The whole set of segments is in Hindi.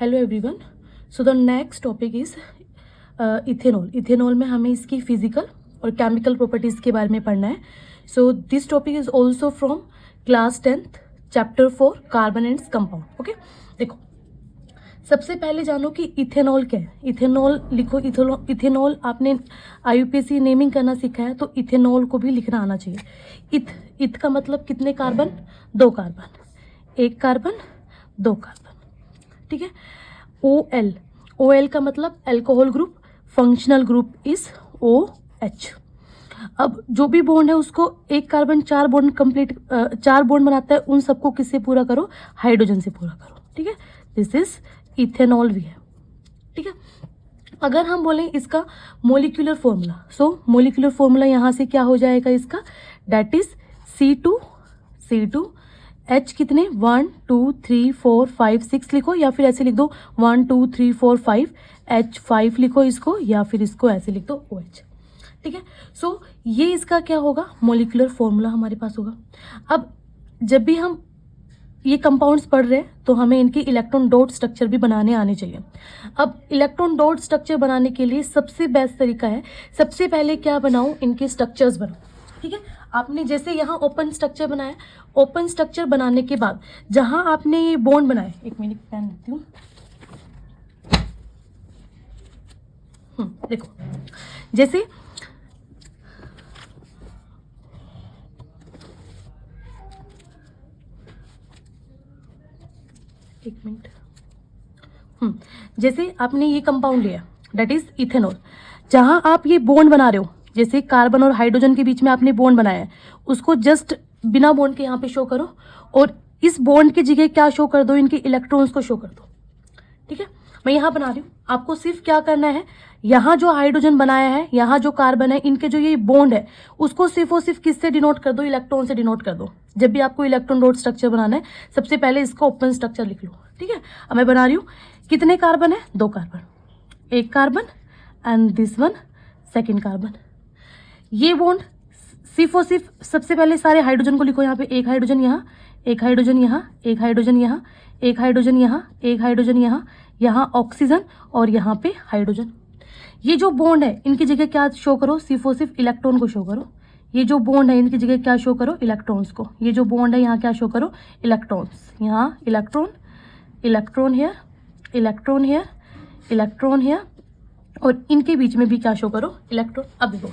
Hello everyone. So the next topic is ethanol. Ethanol में हमें इसकी फिजिकल और केमिकल प्रॉपर्टीज़ के बारे में पढ़ना है। So this topic is also from class 10th chapter 4 carbon and compound. Okay, देखो सबसे पहले जानो कि इथेनॉल क्या है। इथेनॉल लिखो। इथेनॉल आपने IUPAC नेमिंग करना सीखा है तो इथेनॉल को भी लिखना आना चाहिए। इथ का मतलब कितने कार्बन? 2 कार्बन, 1 कार्बन 2 कार्बन, ठीक है। OL का मतलब alcohol group, functional group is OH। अब जो भी बॉन्ड है उसको 1 कार्बन 4 बॉन्ड कंप्लीट 4 बॉन्ड बनाता है, उन सबको किससे पूरा करो? हाइड्रोजन से पूरा करो, ठीक है। दिस इज इथेनॉल भी है, ठीक है। अगर हम बोलें इसका मोलिकुलर फॉर्मूला, सो मोलिकुलर फॉर्मूला यहाँ से क्या हो जाएगा इसका? दैट इज C2 H कितने? 1 2 3 4 5 6 लिखो, या फिर ऐसे लिख दो 1 2 3 4 5 H5 लिखो इसको, या फिर इसको ऐसे लिख दो OH, ठीक है। सो ये इसका क्या होगा? मोलिकुलर फॉर्मूला हमारे पास होगा। अब जब भी हम ये कंपाउंड्स पढ़ रहे हैं तो हमें इनकी इलेक्ट्रॉन डॉट स्ट्रक्चर भी बनाने आने चाहिए। अब इलेक्ट्रॉन डॉट स्ट्रक्चर बनाने के लिए सबसे बेस्ट तरीका है, सबसे पहले क्या बनाओ? इनके स्ट्रक्चर्स बनाओ, ठीक है। आपने जैसे यहाँ ओपन स्ट्रक्चर बनाया, ओपन स्ट्रक्चर बनाने के बाद जहां आपने ये बॉन्ड बनाए, एक मिनट पेन लेती हूँ। देखो जैसे एक मिनट, जैसे आपने ये कंपाउंड लिया दैट इज इथेनॉल, जहां आप ये बॉन्ड बना रहे हो, जैसे कार्बन और हाइड्रोजन के बीच में आपने बॉन्ड बनाया है, उसको जस्ट बिना बॉन्ड के यहाँ पे शो करो, और इस बॉन्ड की जगह क्या शो कर दो? इनके इलेक्ट्रॉन्स को शो कर दो, ठीक है। मैं यहाँ बना रही हूँ, आपको सिर्फ क्या करना है, यहाँ जो हाइड्रोजन बनाया है, यहाँ जो कार्बन है, इनके जो ये बॉन्ड है उसको सिर्फ और सिर्फ किससे डिनोट कर दो? इलेक्ट्रॉन से डिनोट कर दो। जब भी आपको इलेक्ट्रॉन डॉट स्ट्रक्चर बनाना है सबसे पहले इसका ओपन स्ट्रक्चर लिख लो, ठीक है। अब मैं बना रही हूँ, कितने कार्बन है? 2 carbon, 1 carbon and this one second carbon. ये बॉन्ड सिर्फ और सिर्फ सबसे पहले सारे हाइड्रोजन को लिखो, यहाँ पे 1 हाइड्रोजन यहाँ, 1 हाइड्रोजन यहाँ, 1 हाइड्रोजन यहाँ, 1 हाइड्रोजन यहाँ, 1 हाइड्रोजन यहाँ, यहाँ ऑक्सीजन और यहाँ पे हाइड्रोजन। ये जो बॉन्ड है इनकी जगह क्या शो करो? सिर्फ और सिर्फ इलेक्ट्रॉन को शो करो। ये जो बॉन्ड है इनकी जगह क्या शो करो? इलेक्ट्रॉन्स को। ये जो बॉन्ड है यहाँ क्या शो करो? इलेक्ट्रॉन्स। यहाँ electron, electron here, electron here, electron here, और इनके बीच में भी क्या शो करो? इलेक्ट्रॉन। अब देखो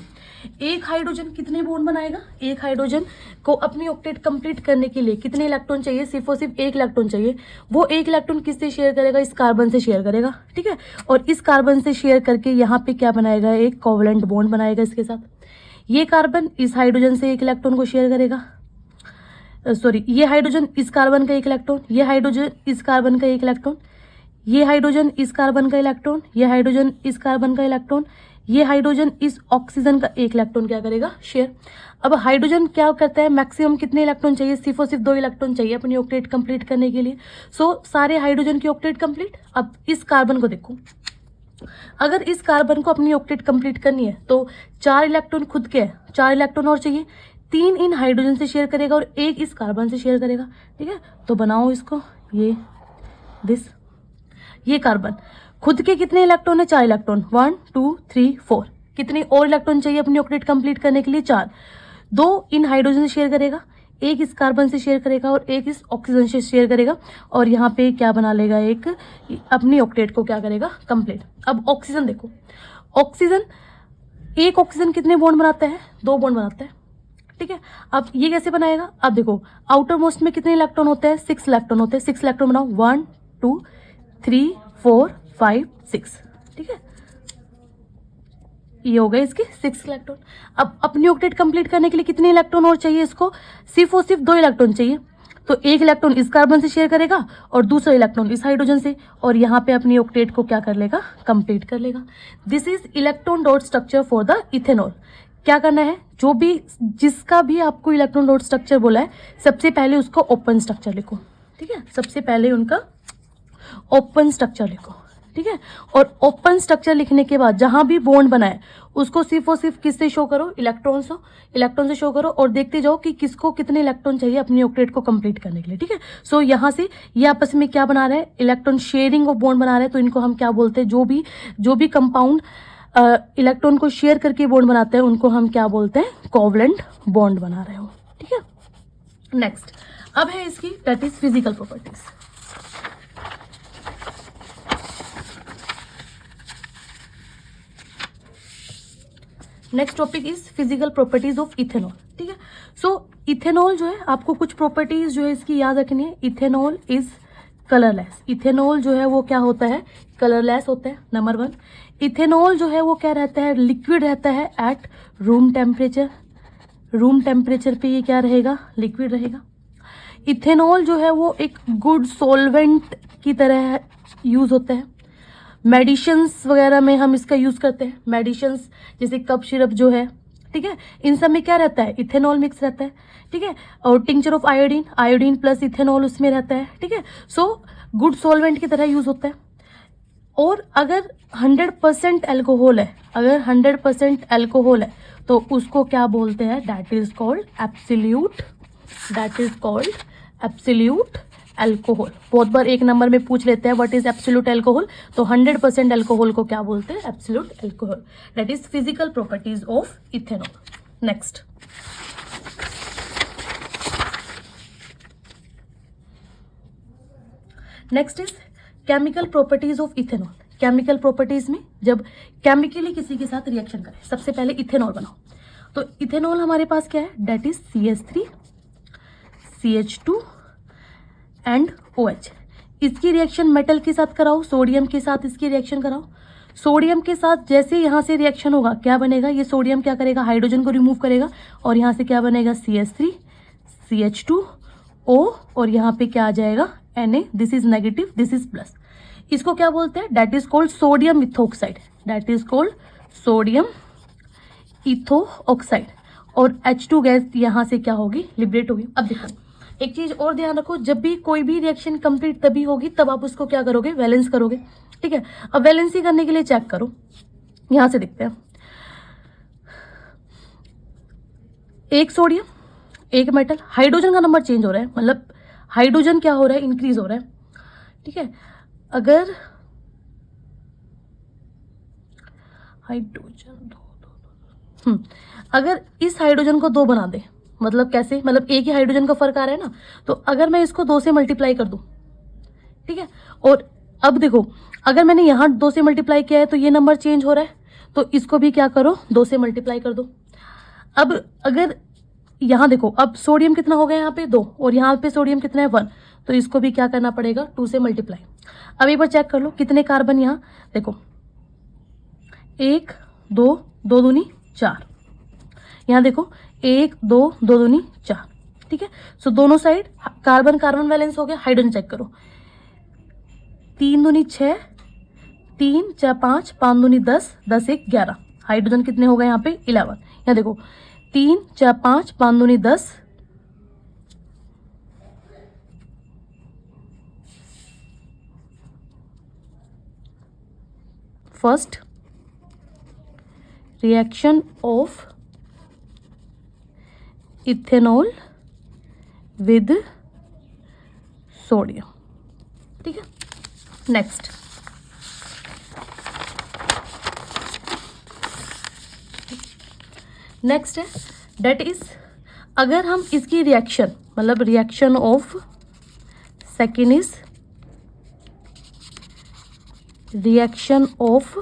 एक हाइड्रोजन कितने बॉन्ड बनाएगा? एक हाइड्रोजन को अपनी ऑक्टेट कंप्लीट करने के लिए कितने इलेक्ट्रॉन चाहिए? सिर्फ और सिर्फ 1 इलेक्ट्रॉन चाहिए। वो 1 इलेक्ट्रॉन किससे शेयर करेगा? इस कार्बन से शेयर करेगा, ठीक है। और इस कार्बन से शेयर करके यहाँ पे क्या बनाएगा? एक कोवलेंट बॉन्ड बनाएगा इसके साथ। ये कार्बन इस हाइड्रोजन से 1 इलेक्ट्रॉन को शेयर करेगा, सॉरी ये हाइड्रोजन इस कार्बन का 1 इलेक्ट्रॉन, ये हाइड्रोजन इस कार्बन का 1 इलेक्ट्रॉन, ये हाइड्रोजन इस कार्बन का इलेक्ट्रॉन, ये हाइड्रोजन इस कार्बन का इलेक्ट्रॉन, ये हाइड्रोजन इस ऑक्सीजन का 1 इलेक्ट्रॉन क्या करेगा? शेयर। अब हाइड्रोजन क्या करता है? मैक्सिमम कितने इलेक्ट्रॉन चाहिए? सिर्फ और सिर्फ 2 इलेक्ट्रॉन चाहिए अपनी ऑक्टेट कंप्लीट करने के लिए। सो सारे हाइड्रोजन की ऑक्टेट कंप्लीट। अब इस कार्बन को देखो, अगर इस कार्बन को अपनी ऑक्टेट कंप्लीट करनी है तो 4 इलेक्ट्रॉन खुद के है, 4 इलेक्ट्रॉन और चाहिए, 3 इन हाइड्रोजन से शेयर करेगा और 1 इस कार्बन से शेयर करेगा, ठीक है। तो बनाओ इसको, ये दिस, ये कार्बन खुद के कितने इलेक्ट्रॉन है? 4 इलेक्ट्रॉन, 1 2 3 4। कितने और इलेक्ट्रॉन चाहिए अपनी ऑक्टेट कंप्लीट करने के लिए? 4। 2 इन हाइड्रोजन से शेयर करेगा, 1 इस कार्बन से शेयर करेगा और 1 इस ऑक्सीजन से शेयर करेगा, और यहाँ पे क्या बना लेगा? एक अपनी ऑक्टेट को क्या करेगा? कंप्लीट। अब ऑक्सीजन देखो, ऑक्सीजन एक ऑक्सीजन कितने बॉन्ड बनाता है? 2 बॉन्ड बनाता है, ठीक है। अब ये कैसे बनाएगा? अब देखो आउटर मोस्ट में कितने इलेक्ट्रॉन होते हैं? 6 इलेक्ट्रॉन होते हैं। 6 इलेक्ट्रॉन बनाओ, 1 2 3 4 5 6, ठीक है। ये हो गए इसके 6 इलेक्ट्रॉन। अब अपनी ऑक्टेट कंप्लीट करने के लिए कितने इलेक्ट्रॉन और चाहिए इसको? सिर्फ और सिर्फ 2 इलेक्ट्रॉन चाहिए। तो 1 इलेक्ट्रॉन इस कार्बन से शेयर करेगा और दूसरा इलेक्ट्रॉन इस हाइड्रोजन से, और यहाँ पे अपनी ऑक्टेट को क्या कर लेगा? कंप्लीट कर लेगा। This is electron dot structure for the ethanol. क्या करना है? जो भी जिसका भी आपको इलेक्ट्रॉन डॉट स्ट्रक्चर बोला है सबसे पहले उसको ओपन स्ट्रक्चर लिखो, ठीक है। सबसे पहले उनका ओपन स्ट्रक्चर लिखो, ठीक है। और ओपन स्ट्रक्चर लिखने के बाद जहां भी बॉन्ड बना है उसको सिर्फ और सिर्फ किससे शो करो, इलेक्ट्रॉन से शो करो, और देखते जाओ कि किसको कितने इलेक्ट्रॉन चाहिए अपनी ऑक्टेट को कंप्लीट करने के लिए, ठीक है। सो यहाँ से ये आपस में क्या बना रहे हैं, इलेक्ट्रॉन शेयरिंग ऑफ बॉन्ड बना रहे हैं। तो इनको हम क्या बोलते हैं, जो भी कंपाउंड इलेक्ट्रॉन को शेयर करके बॉन्ड बनाते हैं उनको हम क्या बोलते हैं, कोवलेंट बॉन्ड बना रहे हो, ठीक है। नेक्स्ट अब है इसकी that is physical properties. Next topic is physical properties of ethanol, ठीक है। सो इथेनॉल जो है आपको कुछ प्रॉपर्टीज जो है इसकी याद रखनी है। इथेनॉल इज कलरलेस, इथेनॉल जो है वो क्या होता है, कलरलेस होता है, नंबर 1। इथेनॉल जो है वो क्या रहता है, लिक्विड रहता है at room temperature, room temperature पे ये क्या रहेगा, लिक्विड रहेगा। इथेनॉल जो है वो एक गुड सॉल्वेंट की तरह यूज होता है। मेडिसिन्स वगैरह में हम इसका यूज करते हैं, मेडिसिन्स जैसे कफ सिरप जो है, ठीक है, इन सब में क्या रहता है, इथेनॉल मिक्स रहता है, ठीक है। और tincture of iodine, iodine plus ethanol उसमें रहता है, ठीक है। सो गुड सॉल्वेंट की तरह यूज होता है। और अगर 100% एल्कोहल है, अगर 100% एल्कोहल है तो उसको क्या बोलते हैं, that is called absolute, that is called absolute alcohol. बहुत बार एक नंबर में पूछ लेते हैं व्हाट इज एब्सोल्यूट एल्कोहल, तो 100% एल्कोहल को क्या बोलते हैं, absolute alcohol. That is physical properties of ethanol. Next next is chemical properties of ethanol. Chemical properties में जब केमिकली किसी के साथ रिएक्शन करें, सबसे पहले इथेनॉल बनाओ, तो इथेनॉल हमारे पास क्या है, that is CH3 CH2 and OH। इसकी रिएक्शन मेटल के साथ कराओ, सोडियम के साथ इसकी रिएक्शन कराओ। सोडियम के साथ जैसे यहाँ से रिएक्शन होगा क्या बनेगा, ये सोडियम क्या करेगा, हाइड्रोजन को रिमूव करेगा और यहाँ से क्या बनेगा, CH3 CH2O और यहाँ पे क्या आ जाएगा, Na। This is negative, this is plus. इसको क्या बोलते हैं, that is called sodium ethoxide, that is called sodium ethoxide. और H2 गैस यहाँ से क्या होगी, लिबरेट होगी। अब देखो एक चीज और ध्यान रखो, जब भी कोई भी रिएक्शन कंप्लीट तभी होगी तब आप उसको क्या करोगे, वैलेंस करोगे, ठीक है। अब वैलेंसी करने के लिए चेक करो, यहां से देखते हैं, एक सोडियम एक मेटल, हाइड्रोजन का नंबर चेंज हो रहा है, मतलब हाइड्रोजन क्या हो रहा है, इंक्रीज हो रहा है, ठीक है। अगर हाइड्रोजन अगर इस हाइड्रोजन को 2 बना दे, मतलब कैसे, मतलब एक ही हाइड्रोजन का फर्क आ रहा है ना, तो अगर मैं इसको 2 से मल्टीप्लाई कर दूं, ठीक है। और अब देखो अगर मैंने यहाँ 2 से मल्टीप्लाई किया है तो ये नंबर चेंज हो रहा है, तो इसको भी क्या करो, 2 से मल्टीप्लाई कर दो। अब अगर यहाँ देखो, अब सोडियम कितना हो गया यहाँ पे 2 और यहाँ पे सोडियम कितना है 1, तो इसको भी क्या करना पड़ेगा, 2 से मल्टीप्लाई। अब एक बार चेक कर लो कितने कार्बन, यहाँ देखो 1 2 2 दूनी 4, यहाँ देखो 1 2 2 दूनी 4, ठीक है। सो दोनों साइड कार्बन कार्बन बैलेंस हो गया। हाइड्रोजन चेक करो, 3 दूनी 6, 3 4 5, 5 दूनी 10, 10 1 11, हाइड्रोजन कितने हो गए यहाँ पे 11। यहाँ देखो 3 4 5, 5 दूनी 10, first reaction of ethanol with sodium, ठीक है। नेक्स्ट नेक्स्ट है डेट इज, अगर हम इसकी रिएक्शन, मतलब reaction of, second is reaction of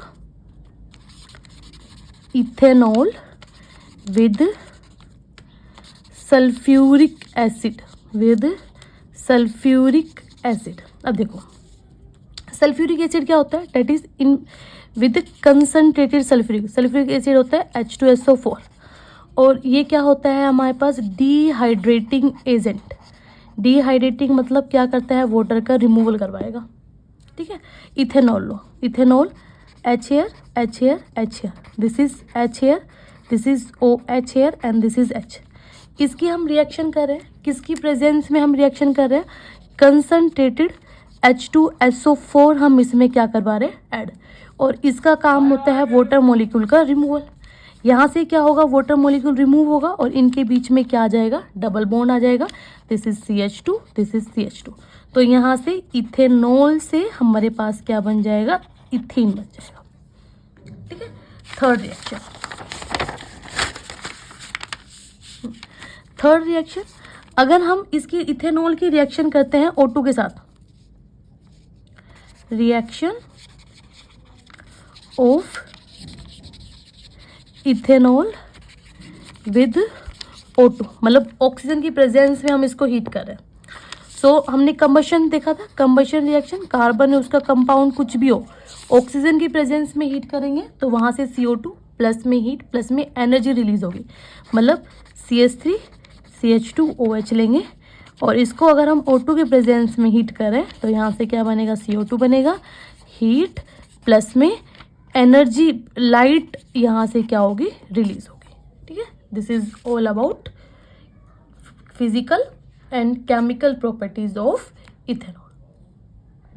ethanol with sulphuric acid, with sulphuric acid. अब देखो सल्फ्यूरिक एसिड क्या होता है, that is in with concentrated sulphuric acid होता है H2SO4, और ये क्या होता है हमारे पास, डिहाइड्रेटिंग एजेंट। डिहाइड्रेटिंग मतलब क्या करता है, वाटर का रिमूवल करवाएगा, ठीक है। Ethanol low, ethanol H here H here H here, this is H here, this is OH here and this is H। इसकी हम रिएक्शन कर रहे हैं, किसकी प्रेजेंस में हम रिएक्शन कर रहे हैं, कंसनट्रेटेड H2SO4 हम इसमें क्या करवा रहे हैं, ऐड। और इसका काम होता है वाटर मॉलिक्यूल का रिमूवल। यहाँ से क्या होगा, वाटर मॉलिक्यूल रिमूव होगा और इनके बीच में क्या आ जाएगा, डबल बॉन्ड आ जाएगा। This is CH2, this is CH2। तो यहाँ से इथेनॉल से हमारे पास क्या बन जाएगा, इथीन बन जाएगा। ठीक है, थर्ड रिएक्शन, अगर हम इसकी इथेनॉल की रिएक्शन करते हैं O2 के साथ, reaction of ethanol with O2, मतलब ऑक्सीजन की प्रेजेंस में हम इसको हीट कर रहे हैं। सो हमने कंबशन देखा था, कंबशन रिएक्शन, कार्बन है उसका कंपाउंड कुछ भी हो, ऑक्सीजन की प्रेजेंस में हीट करेंगे तो वहाँ से CO2 प्लस में हीट, प्लस में एनर्जी रिलीज होगी, मतलब CH3 CH2OH लेंगे और इसको अगर हम O2 के प्रेजेंस में हीट करें तो यहाँ से क्या बनेगा, CO2 बनेगा, हीट प्लस में एनर्जी, लाइट यहाँ से क्या होगी, रिलीज होगी। ठीक है, this is all about physical and chemical properties of ethanol.